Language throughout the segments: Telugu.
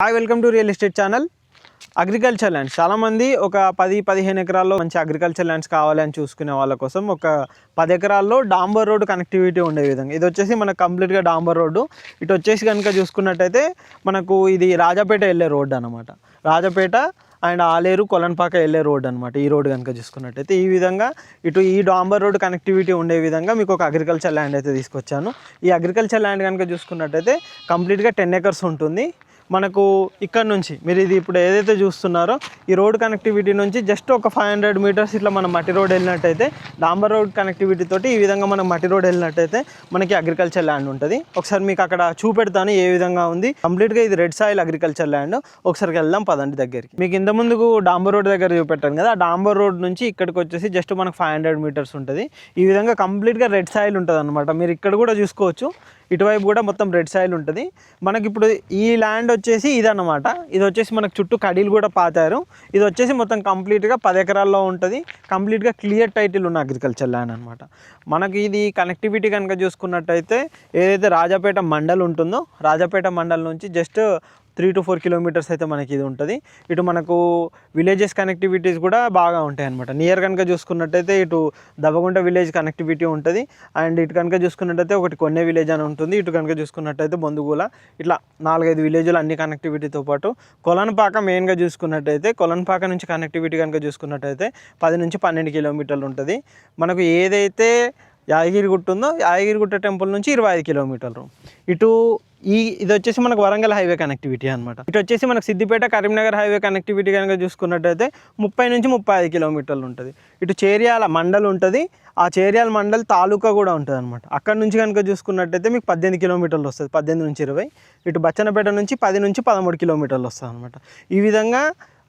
Hi welcome to real estate channel. Agriculture lands చాలామంది ఒక 10-15 ఎకరాల్లో మంచి అగ్రికల్చర్ ల్యాండ్స్ కావాలని చూసుకునే వాళ్ళ కోసం ఒక 10 ఎకరాల్లో డాంబర్ రోడ్ కనెక్టివిటీ ఉండే విధంగా ఇది వచ్చేసి మనకు కంప్లీట్గా డాంబర్ రోడ్డు. ఇటు వచ్చేసి కనుక చూసుకున్నట్టయితే మనకు ఇది రాజాపేట వెళ్ళే రోడ్డు అనమాట. రాజాపేట అండ్ ఆలేరు కొలన్పాక వెళ్ళే రోడ్ అనమాట. ఈ రోడ్ కనుక చూసుకున్నట్టయితే ఈ విధంగా ఇటు ఈ డాంబర్ రోడ్ కనెక్టివిటీ ఉండే విధంగా మీకు ఒక అగ్రికల్చర్ ల్యాండ్ అయితే తీసుకొచ్చాను. ఈ అగ్రికల్చర్ ల్యాండ్ కనుక చూసుకున్నట్టయితే కంప్లీట్గా 10 ఎకర్స్ ఉంటుంది. మనకు ఇక్కడ నుంచి మీరు ఇది ఇప్పుడు ఏదైతే చూస్తున్నారో ఈ రోడ్ కనెక్టివిటీ నుంచి జస్ట్ ఒక 500 మీటర్స్ ఇట్లా మనం మట్టి రోడ్ వెళ్ళినట్టయితే డాంబర్ రోడ్ కనెక్టివిటీ తోటి ఈ విధంగా మనం మట్టి రోడ్ వెళ్ళినట్టయితే మనకి అగ్రికల్చర్ ల్యాండ్ ఉంటుంది. ఒకసారి మీకు అక్కడ చూపెడతాను ఏ విధంగా ఉంది. కంప్లీట్గా ఇది రెడ్ సాయిల్ అగ్రికల్చర్ ల్యాండ్. ఒకసారి వెళ్దాం పదండి దగ్గరికి. మీకు ఇంత ముందుకు డాంబర్ రోడ్ దగ్గర చూపెట్టాను కదా, ఆ డాంబర్ రోడ్ నుంచి ఇక్కడికి వచ్చేసి జస్ట్ మనకు 500 మీటర్స్ ఉంటుంది. ఈ విధంగా కంప్లీట్గా రెడ్ సాయిల్ ఉంటుంది అనమాట. మీరు ఇక్కడ కూడా చూసుకోవచ్చు, ఇటువైపు కూడా మొత్తం రెడ్ సాయిల్ ఉంటుంది. మనకి ఇప్పుడు ఈ ల్యాండ్ వచ్చేసి ఇదన్నమాట. ఇది వచ్చేసి మనకు చుట్టూ కడీలు కూడా పాతారు. ఇది వచ్చేసి మొత్తం కంప్లీట్గా 10 ఎకరాల్లో ఉంటుంది. కంప్లీట్గా క్లియర్ టైటిల్ ఉన్న అగ్రికల్చర్ ల్యాండ్ అనమాట. మనకి ఇది కనెక్టివిటీ కనుక చూసుకున్నట్టయితే ఏదైతే రాజాపేట మండల్ ఉంటుందో రాజాపేట మండల్ నుంచి జస్ట్ 3 to 4 కిలోమీటర్స్ అయితే మనకి ఇది ఉంటుంది. ఇటు మనకు విలేజెస్ కనెక్టివిటీస్ కూడా బాగా ఉంటాయి అనమాట. నియర్ కనుక చూసుకున్నట్టయితే ఇటు దబ్బగుంట విలేజ్ కనెక్టివిటీ ఉంటుంది. అండ్ ఇటు కనుక చూసుకున్నట్టయితే ఒకటి కొన్నే విలేజ్ అని ఉంటుంది. ఇటు కనుక చూసుకున్నట్టయితే బొందుగూల, ఇట్లా 4-5 విలేజ్లు అన్ని కనెక్టివిటీతో పాటు కొలన్పాక మెయిన్గా చూసుకున్నట్టయితే కొలన్పాక నుంచి కనెక్టివిటీ కనుక చూసుకున్నట్టయితే 10 నుంచి 12 కిలోమీటర్లు ఉంటుంది. మనకు ఏదైతే యాదగిరిగుట్ట ఉందో యాదగిరిగుట్ట టెంపుల్ నుంచి 25 కిలోమీటర్లు. ఇటు ఇది వచ్చేసి మనకు వరంగల్ హైవే కనెక్టివిటీ అనమాట. ఇటు వచ్చేసి మనకు సిద్దిపేట కరీంనగర్ హైవే కనెక్టివిటీ కనుక చూసుకున్నట్టయితే 30 నుంచి 35 కిలోమీటర్లు ఉంటుంది. ఇటు చేర్యాల మండల్ ఉంటుంది. ఆ చేర్యాల మండల్ తాలూకా కూడా ఉంటుంది అనమాట. అక్కడ నుంచి కనుక చూసుకున్నట్టయితే మీకు 18 కిలోమీటర్లు వస్తుంది, 18 నుంచి 20. ఇటు బచ్చన్నపేట నుంచి 10 నుంచి 13 కిలోమీటర్లు వస్తుంది అనమాట. ఈ విధంగా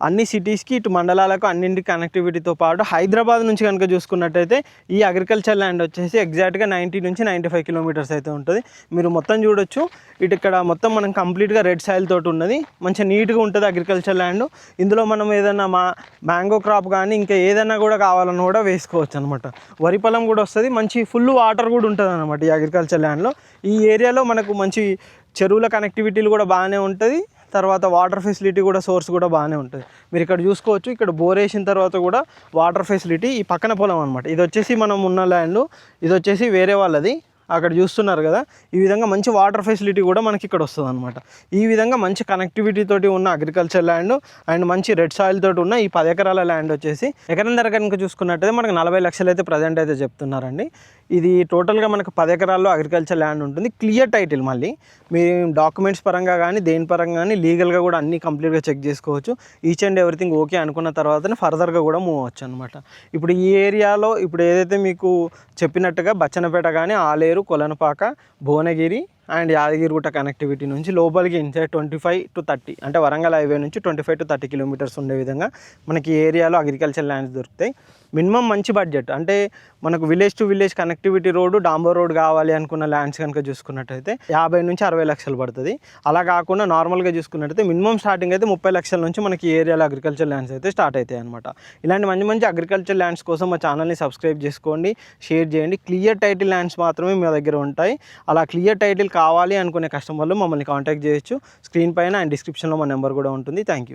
అన్ని సిటీస్కి ఇటు మండలాలకు అన్నింటి కనెక్టివిటీతో పాటు హైదరాబాద్ నుంచి కనుక చూసుకున్నట్టయితే ఈ అగ్రికల్చర్ ల్యాండ్ వచ్చేసి ఎగ్జాక్ట్గా 90 నుంచి 95 కిలోమీటర్స్ అయితే ఉంటుంది. మీరు మొత్తం చూడొచ్చు. ఇటు ఇక్కడ మొత్తం మనం కంప్లీట్గా రెడ్ సాయిల్ తోటి ఉన్నది. మంచిగా నీట్గా ఉంటుంది అగ్రికల్చర్ ల్యాండ్. ఇందులో మనం ఏదైనా మ్యాంగో క్రాప్ కానీ ఇంకా ఏదైనా కూడా కావాలన్నా కూడా వేసుకోవచ్చు అనమాట. వరి పొలం కూడా వస్తుంది. మంచి ఫుల్ వాటర్ కూడా ఉంటుంది అనమాట ఈ అగ్రికల్చర్ ల్యాండ్లో. ఈ ఏరియాలో మనకు మంచి చెరువుల కనెక్టివిటీలు కూడా బాగానే ఉంటుంది. తర్వాత వాటర్ ఫెసిలిటీ కూడా సోర్స్ కూడా బాగానే ఉంటుంది. మీరు ఇక్కడ చూసుకోవచ్చు. ఇక్కడ బోర్ వేసిన తర్వాత కూడా వాటర్ ఫెసిలిటీ ఈ పక్కన పొలం అనమాట. ఇది వచ్చేసి మనం ఉన్న ల్యాండ్, ఇది వచ్చేసి వేరే వాళ్ళది. అక్కడ చూస్తున్నారు కదా, ఈ విధంగా మంచి వాటర్ ఫెసిలిటీ కూడా మనకి ఇక్కడ వస్తుంది అనమాట. ఈ విధంగా మంచి కనెక్టివిటీ తోటి ఉన్న అగ్రికల్చర్ ల్యాండ్ అండ్ మంచి రెడ్ సాయిల్ తోటి ఉన్న ఈ 10 ఎకరాల ల్యాండ్ వచ్చేసి ఎకరం ధర కనుక చూసుకున్నట్టయితే మనకు 40 లక్షలు అయితే ప్రజెంట్ అయితే చెప్తున్నారండి. ఇది టోటల్గా మనకు 10 ఎకరాల్లో అగ్రికల్చర్ ల్యాండ్ ఉంటుంది. Clear title. మళ్ళీ మీ డాక్యుమెంట్స్ పరంగా కానీ దేని పరంగా కానీ లీగల్గా కూడా అన్నీ కంప్లీట్గా చెక్ చేసుకోవచ్చు. ఈచ్ అండ్ ఎవ్రీథింగ్ ఓకే అనుకున్న తర్వాతనే ఫర్దర్గా కూడా మూవ్ అవ్వచ్చు అనమాట. ఇప్పుడు ఈ ఏరియాలో ఇప్పుడు ఏదైతే మీకు చెప్పినట్టుగా బచ్చన్నపేట కానీ ఆలేరు, కొలనుపాక, భువనగిరి అండ్ యాదగిరిగుట్ట కనెక్టివిటీ నుంచి లోపలికి ఇన్సైడ్ 25 to 30 అంటే వరంగల్ హైవే నుంచి 25 to 30 కిలోమీటర్స్ ఉండే విధంగా మనకి ఏరియాలో అగ్రికల్చర్ ల్యాండ్స్ దొరుకుతాయి. మినిమం మంచి బడ్జెట్ అంటే మనకు village to village connectivity road డాంబర్ రోడ్ కావాలి అనుకున్న ల్యాండ్స్ కనుక చూసుకున్నట్టయితే 50 నుంచి 60 లక్షలు పడుతుంది. అలా కాకుండా నార్మల్గా చూసుకున్నట్టయితే మినిమం స్టార్టింగ్ అయితే 30 లక్షల నుంచి మనకి ఏరియాలో అగ్రికల్చర్ ల్యాండ్స్ అయితే స్టార్ట్ అవుతాయి అనమాట. ఇలాంటి మంచి మంచి అగ్రికల్చర్ ల్యాండ్స్ కోసం మా ఛానల్ని సబ్స్క్రైబ్ చేసుకోండి, షేర్ చేయండి. క్లియర్ టైటిల్ ల్యాండ్స్ మాత్రమే మీ దగ్గర ఉంటాయి. అలా క్లియర్ టైటిల్ కావాలి అనుకునే కస్టమర్లు మమ్మల్ని కాంటాక్ట్ చేయొచ్చు. స్క్రీన్ పైన అండ్ డిస్క్రిప్షన్లో మా నెంబర్ కూడా ఉంటుంది. Thank you.